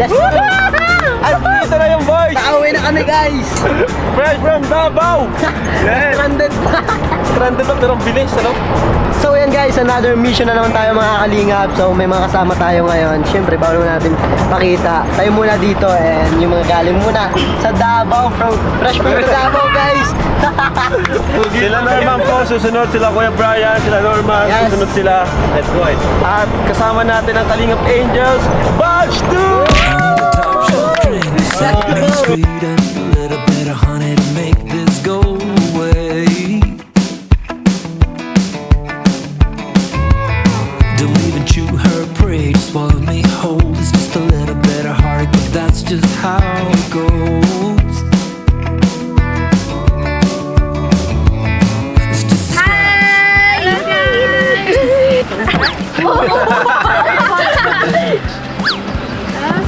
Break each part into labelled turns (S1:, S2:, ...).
S1: Yes!
S2: At dito na yung boys!
S1: Nakauwi na kami guys!
S2: Fresh from Davao! Yes!
S1: Stranded pa!
S2: Stranded lang pero ang bilis, ano?
S1: So yan guys, another mission na naman tayo mga kalingap. So may mga kasama tayo ngayon. Siyempre bawal naman natin pakita. Tayo muna dito and yung mga galing muna sa Davao, fresh from Davao guys.
S2: Sila Norman po, susunod sila Kuya Brian, sila Norman,
S1: Yes.
S2: susunod sila. Let's go it. At kasama natin ang Kalingap Angels, Batch 2!
S3: Street and a little bit of honey to make this go away. Don't even chew her prey, just swallow me whole. It's just a little bit of heart, but that's just how it goes. It's just
S4: Hello guys!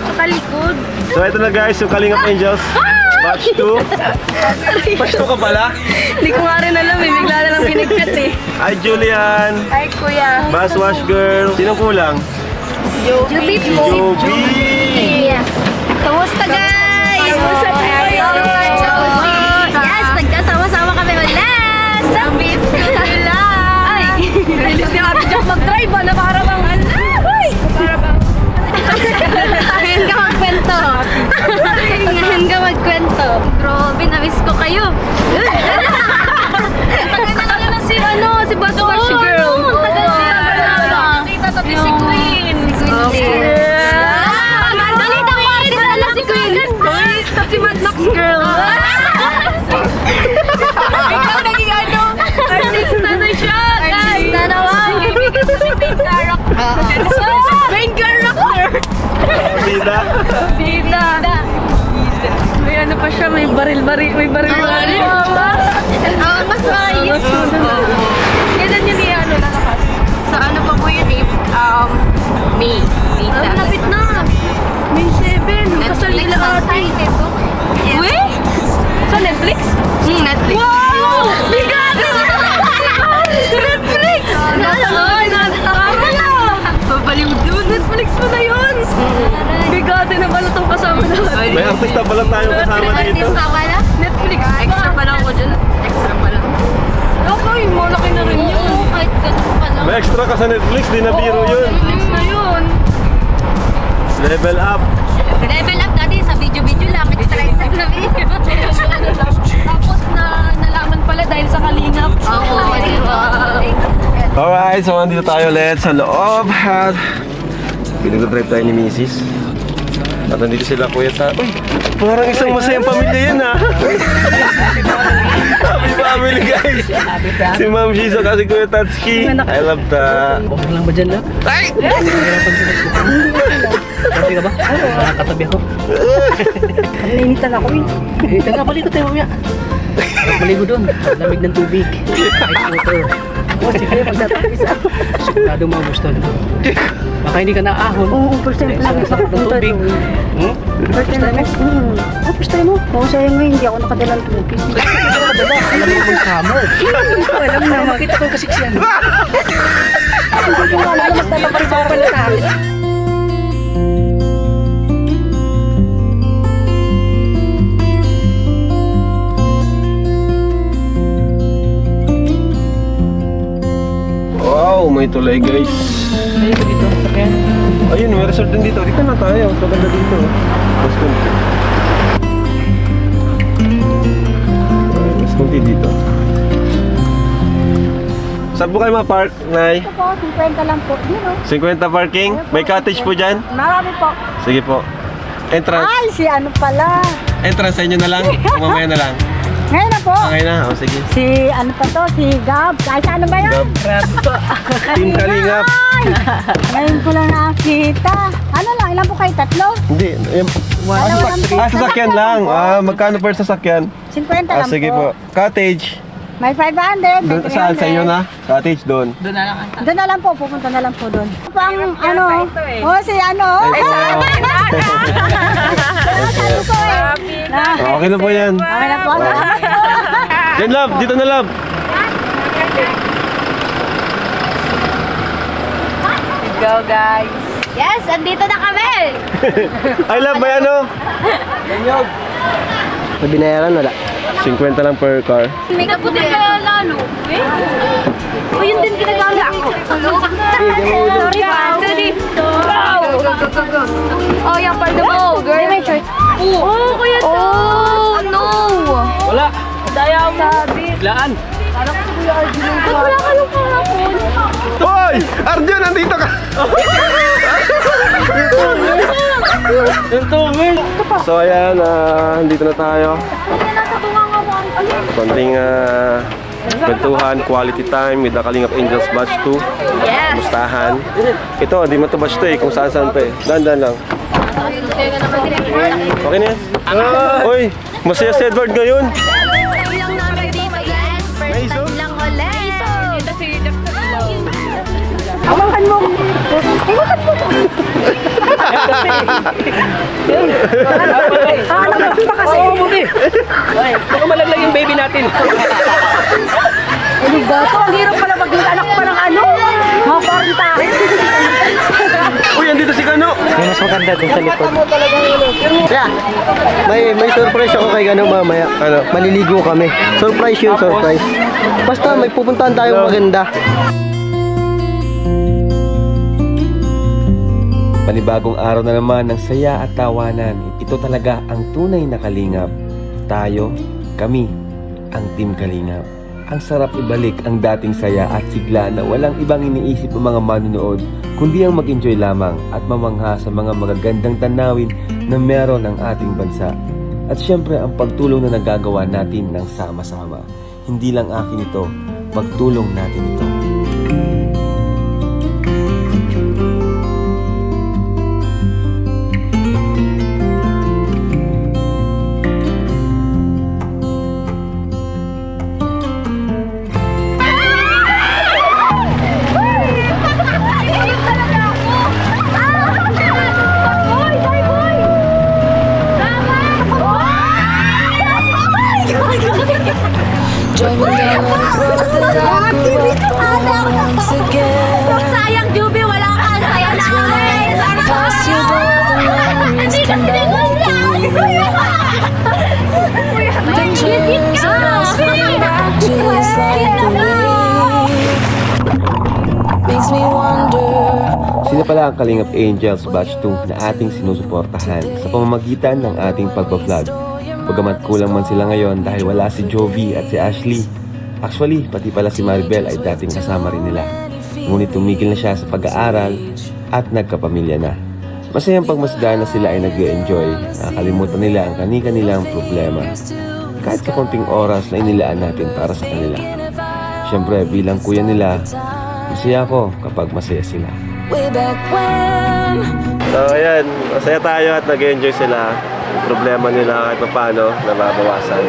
S4: Patalikod.
S2: So ito na guys, yung Kalingap Angels, Batch 2. Batch 2 ka pala?
S4: Hindi ko nga rin alam eh. Bigla na lang pinagkat eh.
S2: Hi Julian!
S4: Ay kuya.
S2: Bass Wash Girl! Sinong kulang?
S4: Joby po.
S2: Joby!
S4: Yes. Kamusta guys? Kamusta po kayo? Yes, nagkasama-sama kami ulit. Sa beef nila. Ay, bilis niya kami dyan mag-drive. Ano para bang Uy! Para bang ngayon ka magkwento. Ngayon ka magkwento. Grabe, na-miss ko kayo. Tagal na lang na si Bass Wash Girl. Tagal na. Nakita tabi si Queen. Si Queen din. Balita ko rin sana si Queen. Si Mad Max Girl. Ikaw naging artista na siya. Artista naman. Ibigay ko si main character. Main character.
S2: Bida!
S4: Bida. May ano pa siya, may baril-baril. Mas maayos. Kailan yun yung ano nakapas?
S5: Sa ano pa po yun eh? May. May
S4: Ah, malapit na. May 7. Kasal nila ate. Uy? Sa Netflix?
S5: Netflix.
S4: Wow! Bigat! Netflix!
S5: Babaliw dun.
S4: Netflix mo na yun! Bigat na pala itong kasama natin.
S2: May artista pala tayong kasama dito.
S4: Netflix.
S5: Extra pa lang ko dyan. Extra pa lang.
S4: Okay, malaki na rin yun. Kahit ganun pa lang.
S2: May extra ka sa Netflix, di na biro yun.
S4: Netflix na yun.
S2: Level up!
S5: Level up dati sa video-video lang. Extra na video.
S4: Tapos na nalaman pala dahil sa Kalingap.
S5: Oo, diba?
S2: Alright, so nandito tayo ulit sa loob at pinag-drive tayo ni Mrs. At nandito sila Kuya Ta. Uy, parang isang masayang pamilya yan ha. Happy family guys. Si Ma'am Shizo kasi Kuya Tatsuki. I love that.
S1: Okay lang ba dyan lang?
S2: Ay!
S1: Kasi ka ba? Nakakatabi ako.
S4: Nainitan ako eh.
S1: Ito nga, balik ko tayo mamaya. Maligo doon. Lamig ng tubig. Ice water. Oh, sige, pagtatapis ah. Sigurado mga gusto nito. Baka hindi ka naahon.
S4: Oo, first time lang
S1: Sa sarap ng tubig.
S4: First time lang. First time mo? Oo, sayang nga hindi ako nakadala ng tubig.
S1: Alam mo yung summer.
S4: Alam na.
S1: Makita ko yung kasiksiyan.
S4: Hindi ko nga alam. Mas nalabarisa pala sa akin.
S2: Wow, may tulay guys.
S1: Dito, sakyan.
S2: Ayun, may resort din dito. Dito na tayo. Maganda dito. Mas kunti. Mas kunti dito. Saan po kayo ma-park, Nay?
S4: Ito po, 50 lang po. Yun o.
S2: 50 parking? May cottage po dyan?
S4: Marami po.
S2: Sige po. Entrance.
S4: Ay, si ano pala.
S2: Entrance sa inyo na lang. O mamaya na lang.
S4: Ngayon na po.
S2: Okay na. O sige.
S4: Si ano pa to, si Gab. Kahit ano ba yun?
S2: Gab. Team Kalingap.
S4: Ay! Ngayon ko lang nakakita. Ano lang, ilan po kayo? Tatlo?
S2: Hindi. Sasakyan lang. Magkano per sasakyan?
S4: 50 lang
S2: Sige po. Cottage.
S4: May 500. May
S2: Doon, saan sa inyo na? Cottage doon.
S4: Doon na lang po, pupunta na lang po doon. Pang ano, oh si ano.
S2: Ay,
S4: Sabi ko eh.
S2: Okay na po yan.
S4: Okay na po.
S2: Yan, love. Dito na, love.
S5: Go guys.
S4: Yes, andito na kami!
S2: I love ba ano?
S1: May binayaran, wala.
S2: 50 lang per car.
S4: May kaputi kaya lalo. O yun din ginagala ko. Sorry pa. Go. Oh, yung paldo mo, girl. May shirt. Oh, kuya to. Oh, no.
S5: Wala. Daya mo. Laan.
S4: Wala ka yung kahapon.
S2: Hoy! Arjun, nandito ka! So ayan, nandito na tayo. Konting kwentuhan, quality time with the Kalingap Angels Batch 2.
S4: Yes.
S2: Mustahan. Ito, hindi mo ito batch 2 eh, kung saan saan pa eh. Dandan lang. Okay na yan? Uy, masaya si Edward ngayon.
S4: Lang namin dito, yes. First time lang ulit. Dito si Hawakan mo.
S5: Anak pa kasi. Oo, buti. Baka malaglag yung baby natin.
S4: Ano ba ito? Ang hirap pala maging anak pa ng ano? Mga 40.
S2: Uy, andito si Kano.
S1: May mas maganda dun sa likod. Kaya, may surprise ako kay Gano mamaya.
S2: Ano?
S1: Maliligo kami. Surprise yun, surprise. Basta may pupuntahan tayong maganda.
S6: Panibagong araw na naman ng saya at tawanan. Ito talaga ang tunay na Kalingap. Tayo, kami, ang Team Kalingap. Ang sarap ibalik ang dating saya at sigla na walang ibang iniisip ng mga manunood kundi ang mag-enjoy lamang at mamangha sa mga magagandang tanawin na meron ang ating bansa. At syempre ang pagtulong na nagagawa natin ng sama-sama. Hindi lang akin ito, pagtulong natin ito.
S4: Sayang, Juby, wala ka. Sayang namin.
S3: Makes me wonder.
S6: Sila pala ang Kalingap Angels Batch 2 na ating sinusuportahan sa pamamagitan ng ating pagbablog. Bagamat kulang man sila ngayon dahil wala si Jovi at si Ashley. Actually, pati pala si Maribel ay dating kasama rin nila. Ngunit tumigil na siya sa pag-aaral at nagkapamilya na. Masayang pagmasdan na sila ay nag-enjoy. Nakakalimutan nila ang kani-kanilang problema. Kahit sa konting oras na inilaan natin para sa kanila. Siyempre, bilang kuya nila, masaya ako kapag masaya sila.
S3: Way back when.
S2: So ayan, masaya tayo at nag-enjoy sila. Yung problema nila kahit paano, nababawasan.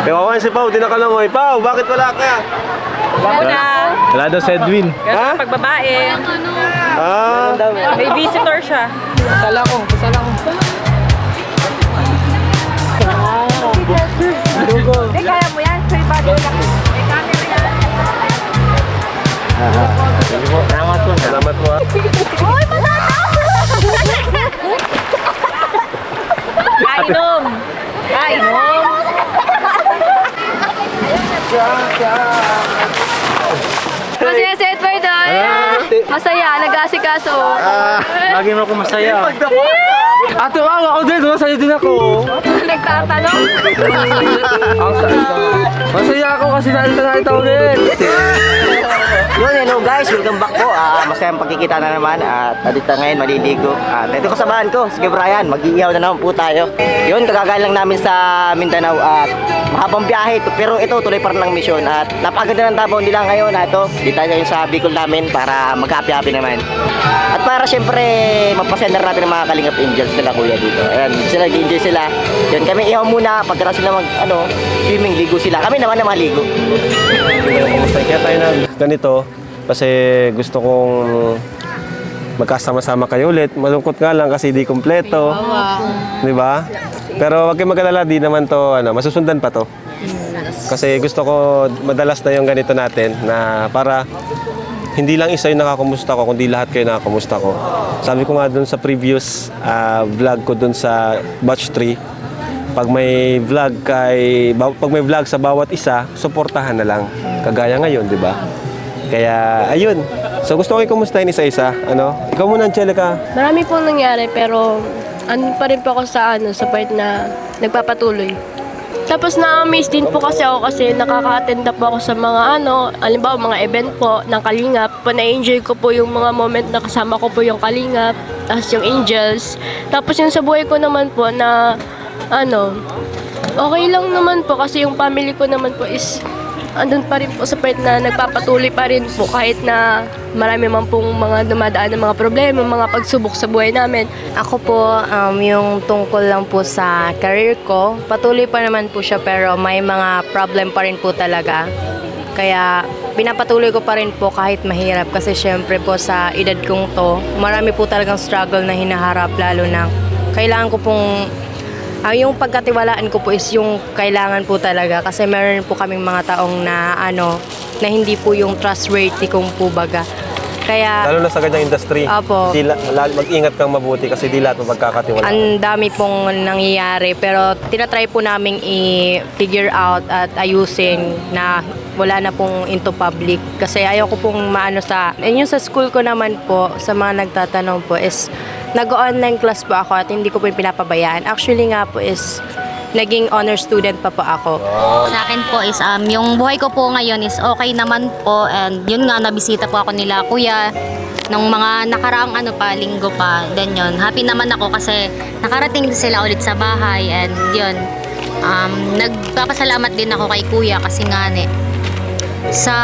S2: Kaya kawan si Pao, di nakalangoy. Pao, bakit wala ka?
S5: Wala.
S2: Wala daw si Edwin. Ha?
S5: Pagbabae.
S2: Ah,
S5: May visitor siya. Sala ko. Hindi, kaya mo yan. Sa ibabaw lang. May camera yan.
S2: salamat mo ha.
S4: Uy, matataw!
S5: Kainom.
S4: Masaya si Edward, ay. Masaya, nag-asikaso.
S1: Lagi mo ako masaya. Ato ako din, masaya din ako.
S4: Nagtatanong.
S1: Masaya ako kasi nakita ulit.
S7: Yun, hello guys, welcome back po. Masayang pagkikita na naman at dito ngayon maliligo. At ito kasamahan ko, sige Brian, mag-iihaw na naman po tayo. Yun, kagagaling lang namin sa Mindanao at mahabang biyahe. Pero ito, tuloy pa rin ng misyon at napakaganda ng Davao nila ngayon. Ito, dito tayo sa Bicol namin para mag-happy-happy naman. At para syempre, magpasender natin ng mga Kalingap Angels nila kuya dito. Ayan, sila, nag-enjoy sila. Yun, kami ihaw muna, pagkara sila swimming, ligo sila. Kami naman na maligo.
S2: Kaya tayo na ganito kasi gusto kong magkasama-sama kayo ulit. Malungkot nga lang kasi di kumpleto. Di ba? Pero wag kayong mag-alala, di naman to, masusundan pa to. Kasi gusto ko madalas na yung ganito natin na para hindi lang isa yung nakakamusta ko, kundi lahat kayo nakakamusta ko. Sabi ko nga dun sa previous vlog ko dun sa Batch 3, pag may vlog sa bawat isa, suportahan na lang. Kagaya ngayon, di ba? Kaya, ayun. So, gusto ko kumustahin isa-isa. Ano? Ikaw muna, Angelica.
S8: Marami pong nangyari pero ano pa rin po ako sa part na nagpapatuloy. Tapos na-amaze din po kasi ako kasi nakaka-attend po ako sa mga halimbawa mga event po ng Kalingap. Na-enjoy ko po yung mga moment na kasama ko po yung Kalingap, tapos yung Angels. Tapos yung sa buhay ko naman po na okay lang naman po kasi yung family ko naman po is andun pa rin po sa part na nagpapatuloy pa rin po kahit na marami man pong mga dumadaan ng mga problema, mga pagsubok sa buhay namin.
S5: Ako po, yung tungkol lang po sa career ko, patuloy pa naman po siya pero may mga problem pa rin po talaga. Kaya pinapatuloy ko pa rin po kahit mahirap kasi syempre po sa edad kong to, marami po talagang struggle na hinaharap lalo na kailangan ko pong yung pagkatiwalaan ko po is yung kailangan po talaga kasi meron po kaming mga taong na na hindi po yung trustworthy kung po baga. Kaya
S2: Lalo na sa ganyang industry.
S5: Opo.
S2: Mag-ingat kang mabuti kasi di lahat magkakatiwala.
S5: ang dami pong nangyayari pero tinatry po naming i-figure out at ayusin na wala na pong into public kasi ayaw ko pong yung sa school ko naman po sa mga nagtatanong po is nag-online class po ako at hindi ko po pinapabayaan. Actually nga po is naging honor student pa po ako.
S4: Sa akin po is yung buhay ko po ngayon is okay naman po and yun nga nabisita po ako nila kuya nung mga nakaraang linggo pa. Then yun, happy naman ako kasi nakarating sila ulit sa bahay and yun. Nagpapasalamat din ako kay kuya kasi nga sa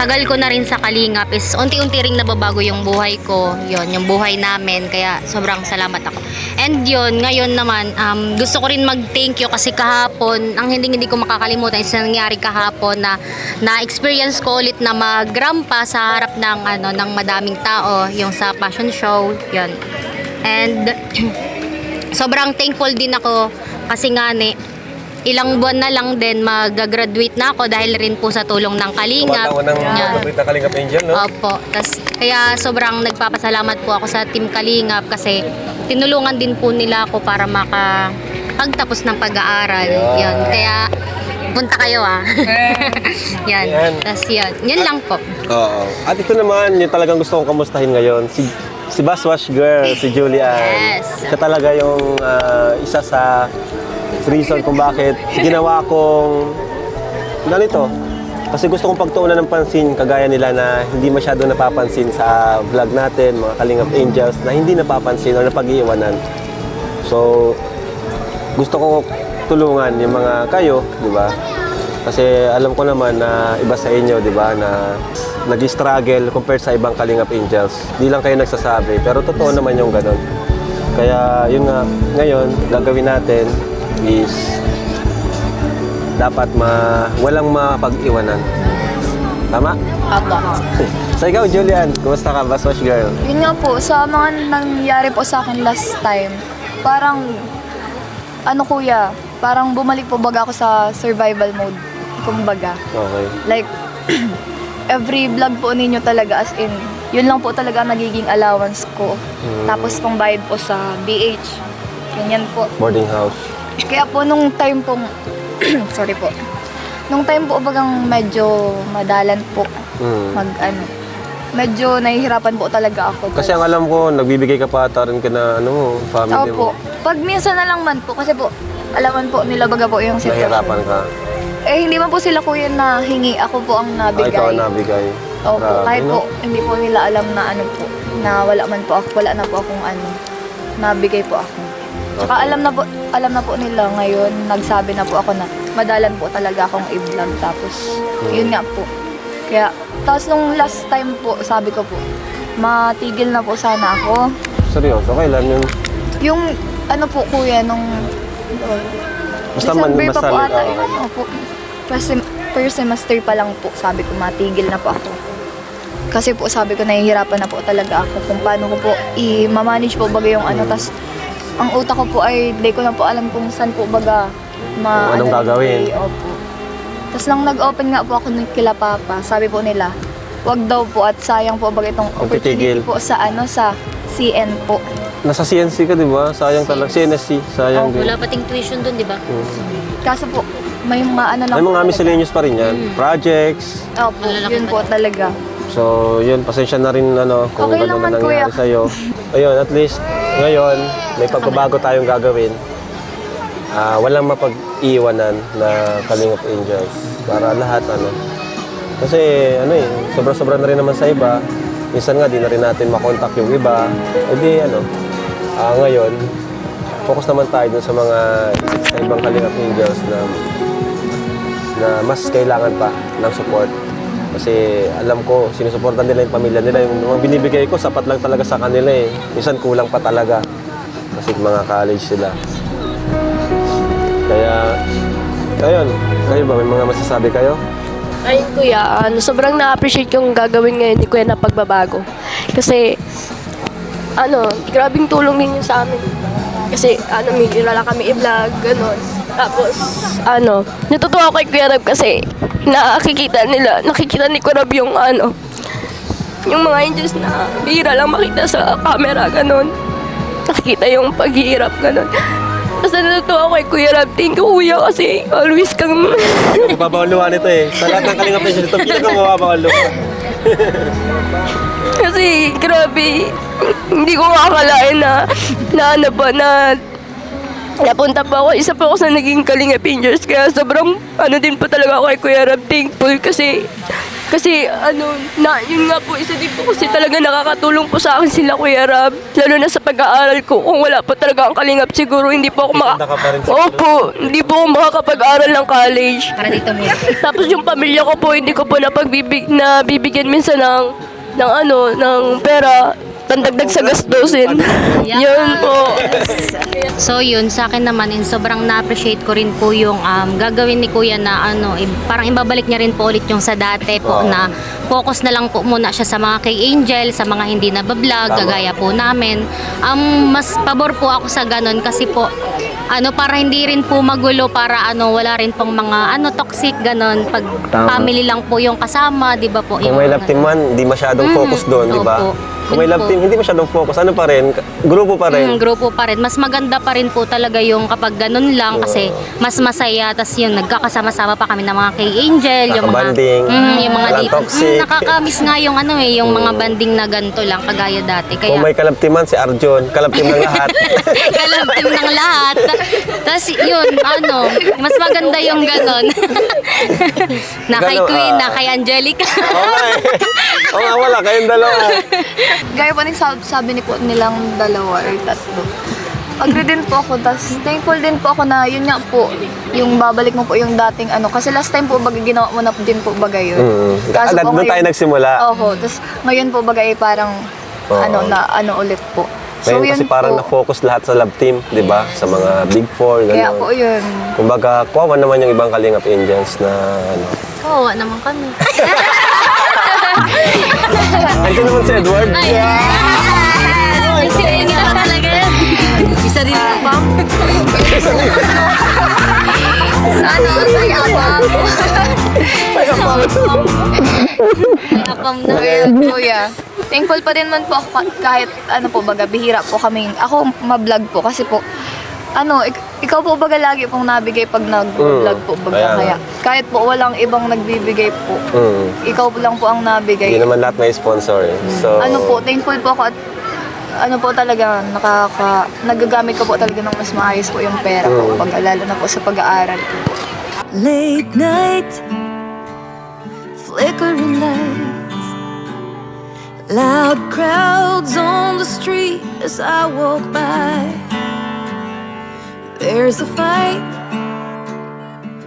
S4: tagal ko na rin sa Kalingap is unti-unti ring nababago yung buhay ko, yung buhay namin, kaya sobrang salamat ako. And yun, ngayon naman, gusto ko rin mag-thank you kasi kahapon, ang hindi ko makakalimutan is nangyari kahapon na experience ko ulit na magrampa sa harap ng madaming tao, yung sa fashion show, yun. And sobrang thankful din ako kasi nga ilang buwan na lang din mag-graduate na ako dahil rin po sa tulong ng Kalingap.
S2: Tumatawan ng paborita Kalingap Angel, no?
S4: Opo. Kaya sobrang nagpapasalamat po ako sa Team Kalingap kasi tinulungan din po nila ako para makapagtapos ng pag-aaral. Yan. Kaya punta kayo Yan.
S2: Yan.
S4: Tas yan lang po.
S2: Oo. At ito naman, yung talagang gusto kong kamustahin ngayon, si Baswash Girl, si Julian.
S4: Yes.
S2: Siya talaga yung isa sa reason kung bakit ginawa kong ganito. Kasi gusto kong pagtuunan ng pansin kagaya nila na hindi masyado napapansin sa vlog natin, mga Kalingap Angels, na hindi napapansin o napag-iiwanan. So, gusto ko tulungan yung mga kayo, di ba? Kasi alam ko naman na iba sa inyo, di ba, na nag-struggle compared sa ibang Kalingap Angels. Di lang kayo nagsasabi, pero totoo naman yung ganun. Kaya yun nga, ngayon, gagawin natin is dapat walang mapag-iwanan. Tama?
S8: Apo.
S2: So ikaw, Julian, kumusta ka, Baswash Girl?
S9: Yun nga po, sa mga nangyari po sa akin last time, parang, kuya, parang bumalik po baga ako sa survival mode, kumbaga.
S2: Okay.
S9: Like, every vlog po ninyo talaga, as in, yun lang po talaga nagiging allowance ko. Tapos pangbayad po sa BH. Ganyan po.
S2: Boarding house.
S9: Kaya po nung time pong, sorry po, nung time po bagang medyo madalan po, medyo nahihirapan po talaga ako.
S2: Kasi ang alam ko, nagbibigay ka pa ata rin ka na family
S9: Opo.
S2: mo.
S9: Pag minsan na lang man po, kasi po, alaman po nila baga po yung sitwasyon.
S2: Nahihirapan ka.
S9: Hindi man po sila kuya na hingi, ako po ang nabigay.
S2: Ikaw ang nabigay.
S9: Opo,
S2: Grabe,
S9: kahit
S2: no?
S9: po, hindi po nila alam na na wala na po akong nabigay po ako. Tsaka alam na po nila ngayon, nagsabi na po ako na madalan po talaga akong i-vlog. Tapos, yun nga po. Kaya, tapos nung last time po, sabi ko po, matigil na po sana ako.
S2: Seryoso, kailan yun?
S9: Yung, po kuya, nung December pa po ata yun. Opo. First semester pa lang po, sabi ko, matigil na po ako. Kasi po, sabi ko, nahihirapan na po talaga ako kung paano ko po i-manage po baga yung tas ang utak ko po ay hindi ko na po alam kung saan po baga
S2: anong gagawin.
S9: Opo. Tapos nang nag-open nga po ako ng kila Papa, sabi po nila, wag daw po at sayang po bagay itong opportunity
S2: Magtitigil.
S9: po sa sa CN po.
S2: Nasa CNC ka, di ba? Sayang talaga. CNSC, sayang din.
S4: Wala pating tuition dun, di ba?
S9: Kaso po, may mga ano lang
S2: May mga
S9: po
S2: miscellaneous pa rin yan. Projects.
S9: talaga. Opo, yun po talaga.
S2: So, yun, pasensya na rin kung
S9: Okay
S2: gano'n
S9: lang
S2: na
S9: man,
S2: nangyari
S9: kuya.
S2: sa'yo. Ayun, at least, ngayon, may pagbabago tayong gagawin. Walang mapag-iwanan na Kalingap Angels. Para lahat, Kasi, sobra-sobra na rin naman sa iba. Minsan nga, di na rin natin makontak yung iba. E di, ngayon, focus naman tayo dun sa mga sa ibang Kalingap Angels na mas kailangan pa ng support. Kasi alam ko, sinusuportan nila yung pamilya nila. Yung mga binibigay ko, sapat lang talaga sa kanila eh. Minsan kulang pa talaga. Kasi mga college sila. Kaya, ayun. Kayo ba, may mga masasabi kayo?
S8: Ay, kuya, sobrang na-appreciate yung gagawin ngayon ni kuya na pagbabago. Kasi, grabing tulong din yun sa amin. Kasi, may kilala kami i-vlog, gano'n. Tapos, natutuwa ako kay Kuya Rab kasi nakikita ni Kuya Rab yung yung mga angels na bihira lang makita sa camera, gano'n. Nakikita yung paghihirap, gano'n. Basta natutuwa ako kay Kuya Rab. Thank you, Kuya, kasi always kang...
S2: Mababawang luha nito eh. Sa lahat ng Kalingap Angels, ito pinakamababawang luha.
S8: Kasi, grabe, hindi ko makakalain na napunta pa ako. Isa pa ako sa naging Kalingap Angels. Kaya sobrang, din po talaga ako kay Kuya Rab. Thankful kasi, yun nga po, isa din po kasi talaga nakakatulong po sa akin sila, Kuya Rab. Lalo na sa pag-aaral ko. Kung wala po talaga ang Kalingap, siguro hindi po ako
S2: Titanda ka pa rin sa
S8: Opo, hindi po ako makakapag-aral ng college.
S4: Para dito muna.
S8: Tapos yung pamilya ko po, hindi ko po nabibigyan minsan ng pera, pandagdag sa gastusin. Yun po.
S4: So yun, sa akin naman, sobrang na-appreciate ko rin po yung gagawin ni Kuya na parang ibabalik niya rin po ulit yung sa dati po na focus na lang po muna siya sa mga kay Angel, sa mga hindi nabablog, gagaya po namin. Mas pabor po ako sa ganun kasi po, para hindi rin po magulo, para wala rin pong mga toxic ganun, pag family lang po yung kasama, di ba po?
S2: Kung may love team man, hindi masyadong focus doon, di ba?
S4: opo.
S2: Kung may love team, hindi masyadong focus. Ano pa rin? Grupo pa rin.
S4: Grupo pa rin. Mas maganda pa rin po talaga yung kapag ganun lang kasi mas masaya. Tapos yun, nagkakasama-sama pa kami ng mga kay Angel. Yung mga,
S2: Nakabanding.
S4: yung mga
S2: Walang
S4: dito.
S2: toxic.
S4: Nakakamiss nga yung yung mga banding na ganito lang, kagaya dati. Kaya,
S2: Kung may kalab team man, si Arjun. Kalab team ng lahat.
S4: kalabtim ng lahat. Tapos yun, mas maganda yung ganun. Na kay
S2: Ganun,
S4: Queen, na kay Angelica.
S2: Oo nga, wala. Kayong dalawa.
S9: Gaya po sabi nilang dalawa or tatlo. Agree din po ako, tas thankful din po ako na yun nga po, yung babalik mo po yung dating kasi last time po baga ginawa mo na din po baga yun. Kaso po
S2: Doon tayo nagsimula.
S9: Oho, tas ngayon po baga parang ulit po.
S2: Ngayon kasi
S9: yun
S2: parang
S9: po.
S2: na-focus lahat sa love team, di ba? Sa mga Big Four, gano'n.
S9: Kaya po yun.
S2: Kumbaga, kuwawa naman yung ibang Kalingap Angels na
S4: Kawawa naman kami.
S2: Andiyan naman si Edward.
S4: Ay, sinayin ka talaga yan. Isa rin ang pam. Sana, sayapam na.
S9: Kuya, thankful pa din man po ako kahit po baga, bihira po kami. Ako ma-vlog po kasi po, ikaw po baga lagi pong nabigay pag nag-vlog po baga. Kaya kahit po walang ibang nagbibigay po, ikaw po lang po ang nabigay.
S2: Hindi naman lahat may sponsor eh. So,
S9: Po, thankful po ako at po talaga, nagagamit ko po talaga ng mas maayos po yung pera ko, lalo na po sa pag-aaral ko po.
S3: Late night, flickering lights, loud crowds on the street as I walk by. There's a fight,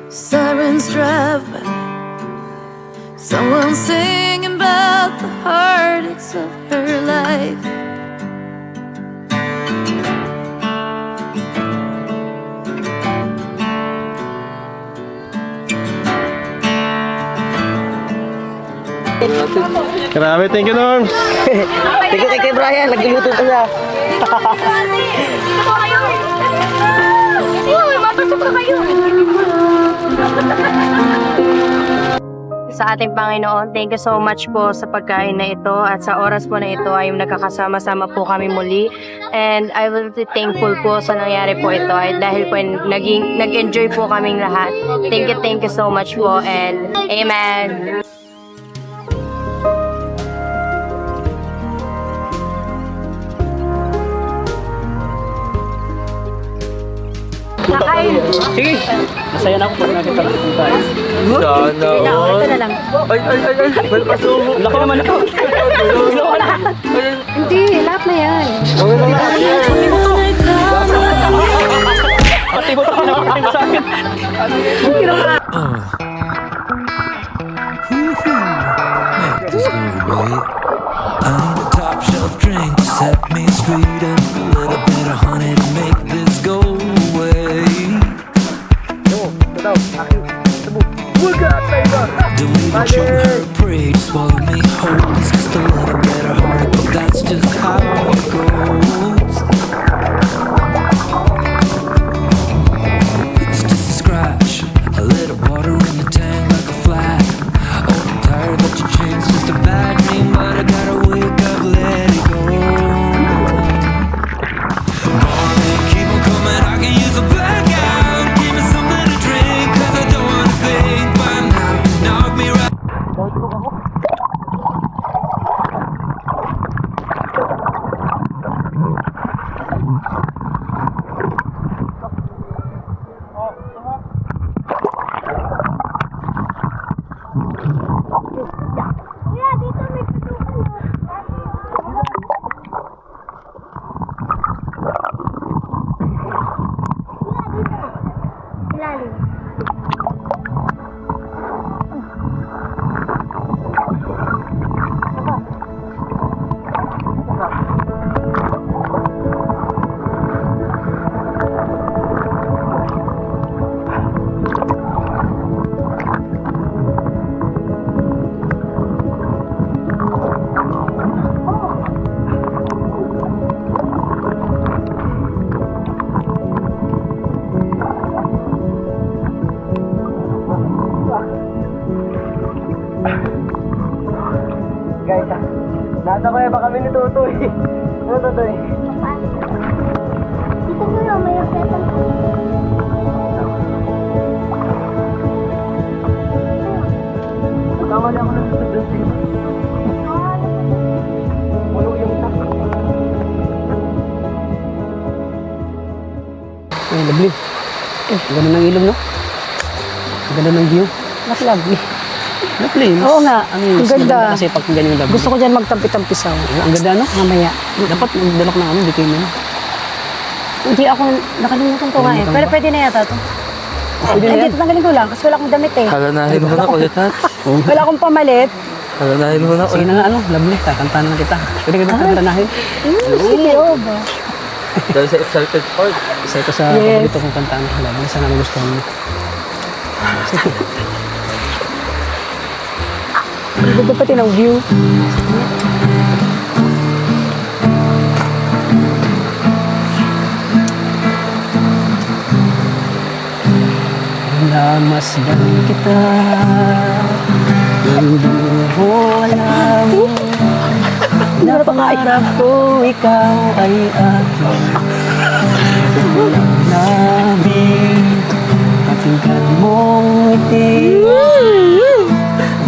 S3: sirens drive by, someone singing about the heartaches of her life.
S2: Grabe, thank you, Norms.
S7: Thank you kay Brian, nagluluto pa siya.
S5: sa ating Panginoon. Thank you so much po sa pagkain na ito at sa oras po na ito ay nagkakasama-sama po kami muli. And I will be thankful po sa nangyari po ito ay dahil po nag-enjoy po kaming lahat. Thank you so much po and amen. Kakain.
S10: Sige. Masaya na ako pag nakita ko kung tayo.
S2: Sana all.
S5: Ito na lang.
S2: Ay. Malpasumo.
S10: Laki naman ako.
S5: Hindi, lahat na yan.
S10: Pati mo pa naman sa akin.
S3: Make this go away. I need a top shelf drink to set me straight and a little bit of honey to make this go away. The way that you heard pray to swallow me whole. It's just a little bit of heart, but that's just how it goes. It's just a scratch, a little water in the tank like a flag. Oh, I'm tired that you changed, just a bad dream, but I gotta wake up, let it go. Morning, keep on coming, I can use a blackout. Give me something to drink, 'cause I don't wanna think by now. Knock me right.
S1: Guys, nasa kaya ba kami ni Tutoy? Ano Tutoy?
S4: Dito mo lang, may aksesan ko.
S1: Tama na ako ng Tutoy. Puno yung tak.
S10: Ay, lovely. Ganda ng ilong, no? Ganda ng view.
S11: Mas lovely.
S10: Lovely.
S11: Oo nga,
S10: Ano yun?
S11: ang ganda.
S10: Kasi pag ganyan yung lovely.
S11: Gusto ko dyan magtampi-tampisaw.
S10: Ang ganda, no?
S11: Mamaya.
S10: Dapat magdalok ng ano, bikini. No?
S11: Hindi ako, nakalimutan ko nga eh. Pero pwede na yata to.
S10: Pwede na
S11: Ay,
S10: yan.
S11: dito tanggalin ko lang kasi wala akong damit eh.
S12: Halanahin mo na ulit, Hat.
S11: Wala akong pamalit.
S12: Halanahin mo na
S10: Sige
S12: ulit.
S10: na nga, ano, lovely. Kakantahan na kita. Pwede ka kantanahin.
S11: Sige, oh ba?
S12: Dahil sa excited part.
S10: Isa ito sa
S11: Yes.
S10: paborito kong kantaan. Lovely, sana magustuhan mo.
S11: Ganda pati ng view.
S10: Namasdan kita. Hindi mo alam. Napangarap ko ikaw ay akin. Walang nabing katingkad mong ngiti.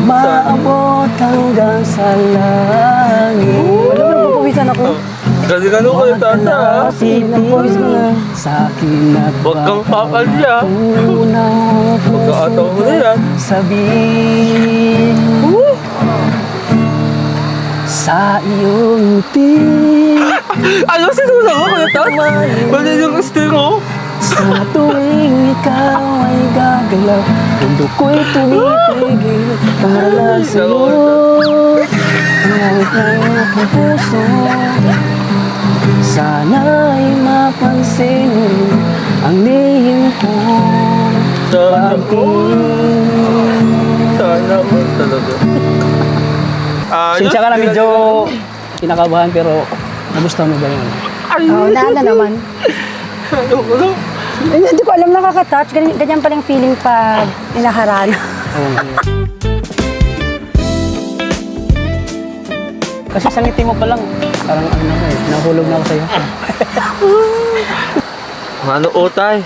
S10: Maabot hanggang sa langit.
S11: Wala mo, pupuwisan ako.
S12: Galing ano ko yung tata, ha?
S11: Pawis ko na.
S10: Sa akin at
S12: Huwag kang pakalya.
S10: unang
S12: Pagkakataon mo na yan.
S10: sabihin sa iyong ngiti.
S12: Ano sinusa mo kuya Tat? Bali yung sting mo.
S10: Sa tuwing ikaw ay gagalaw, mundo ko'y tumitigil para lang sa'yo. Ang awit ng aking puso, sana'y mapansin ang lihim ko.
S12: Sana ko. Sana ko talaga.
S10: Sinsya ka na medyo kinakabahan pero nagustuhan mo ba yun?
S11: Oo, na naman. Hindi ko alam nakaka-touch. Ganyan palang feeling pag inaharana.
S10: Oo nga. Kasi sa ngiti mo pa lang, parang ano na eh, nahulog na ako sa'yo.
S12: Ano, Otay?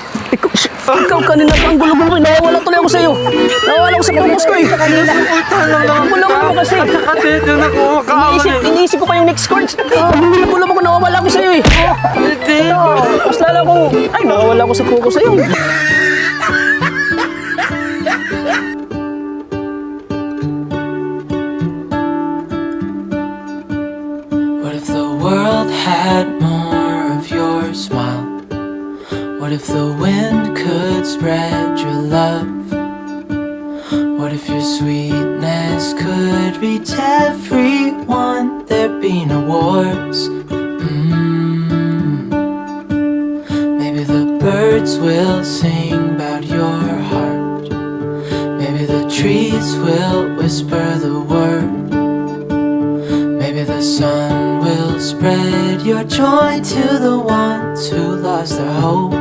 S10: Ikaw kanina pa ang gulo-gulo, nawawala tuloy ako sa'yo. Nawawala ako sa focus ko eh. Gulo-gulo mo kasi.
S12: Dito na kumakain.
S10: Iniisip ko pa yung next chords. Gulo mo ko, nawawala ako sa'yo eh.
S12: Hindi.
S10: Mas lala kong, ay nawawala ako sa focus sa'yo.
S3: What if the world had more of your smile? What if the wind could spread your love? What if your sweetness could reach everyone? There'd be no wars. Maybe the birds will sing about your heart. Maybe the trees will whisper the word. Maybe the sun will spread your joy to the ones who lost their hope.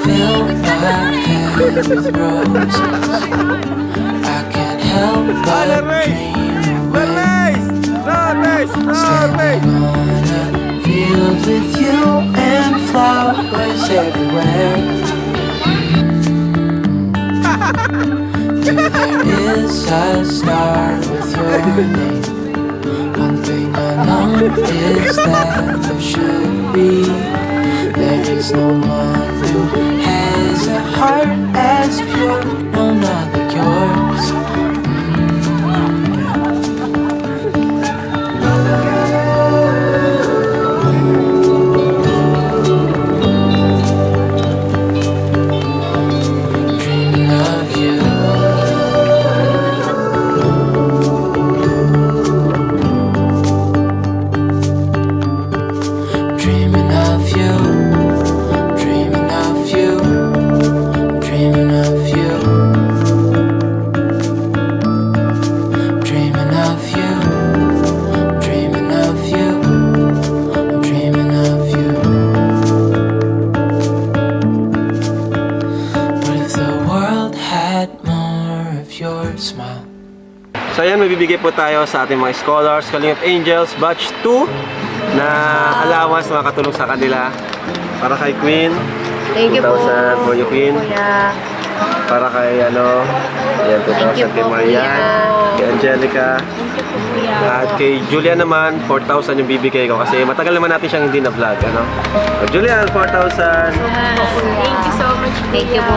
S3: Fill my head with roses. I can't help but dream away. Standing on a field with you and flowers everywhere. There is a star with your name. One thing I know is that there should be. There is no one who has a heart as pure, no, not like yours. Dreaming of you. Dreaming of you. Dreaming of you. Dreaming of you. Dreaming of you. Dreaming of you. I'm dreaming of you. What if the world had more of your smile?
S2: So ayan, may bibigay po tayo sa ating mga scholars, Kalingap Angels, Batch 2 na allowance na makatulong sa kanila. Para kay Queen,
S5: Thank you po.
S2: 2,000 for you, Queen.
S5: Kuya.
S2: Para kay ano, ayan, 2,000 kay Marian, kay Angelica. At kay Julian naman, 4,000 yung bibigay ko kasi matagal naman natin siyang hindi na-vlog, ano? So, Julian, 4,000.
S8: Thank you so much.
S5: Thank you po.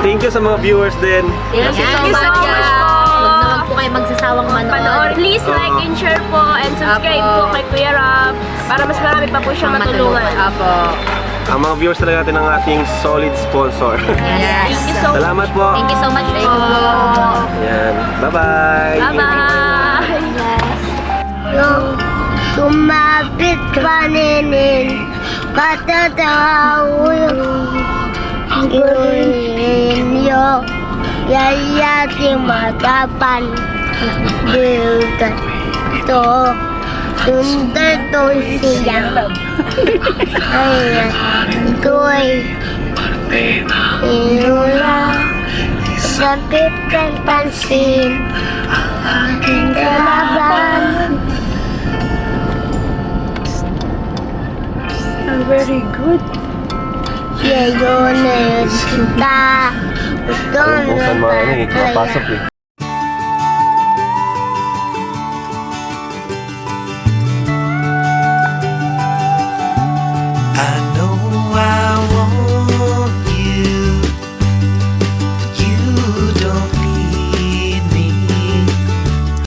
S2: Thank you sa mga viewers din.
S4: Thank you so much po. Huwag na po kayo magsasawang manood.
S8: Please like and share po and subscribe po kay Kuya Rob para mas marami pa po siyang matulungan.
S5: Apo.
S2: Ang mga viewers talaga natin ng ating solid sponsor.
S4: Yes.
S8: Thank you so much.
S2: Salamat po.
S4: Thank you so much po.
S2: Yan. Bye-bye.
S8: Bye-bye.
S13: Yung kumapit paninin, katatawa yung yayating matapan. Bilgat to, sundar to siya. Ayan, ito'y inula sa pipang pansin. Aking kalaban.
S8: Very good.
S13: Yeah, yun na yun. Ito
S2: Buksan mo ano eh, mapasok eh.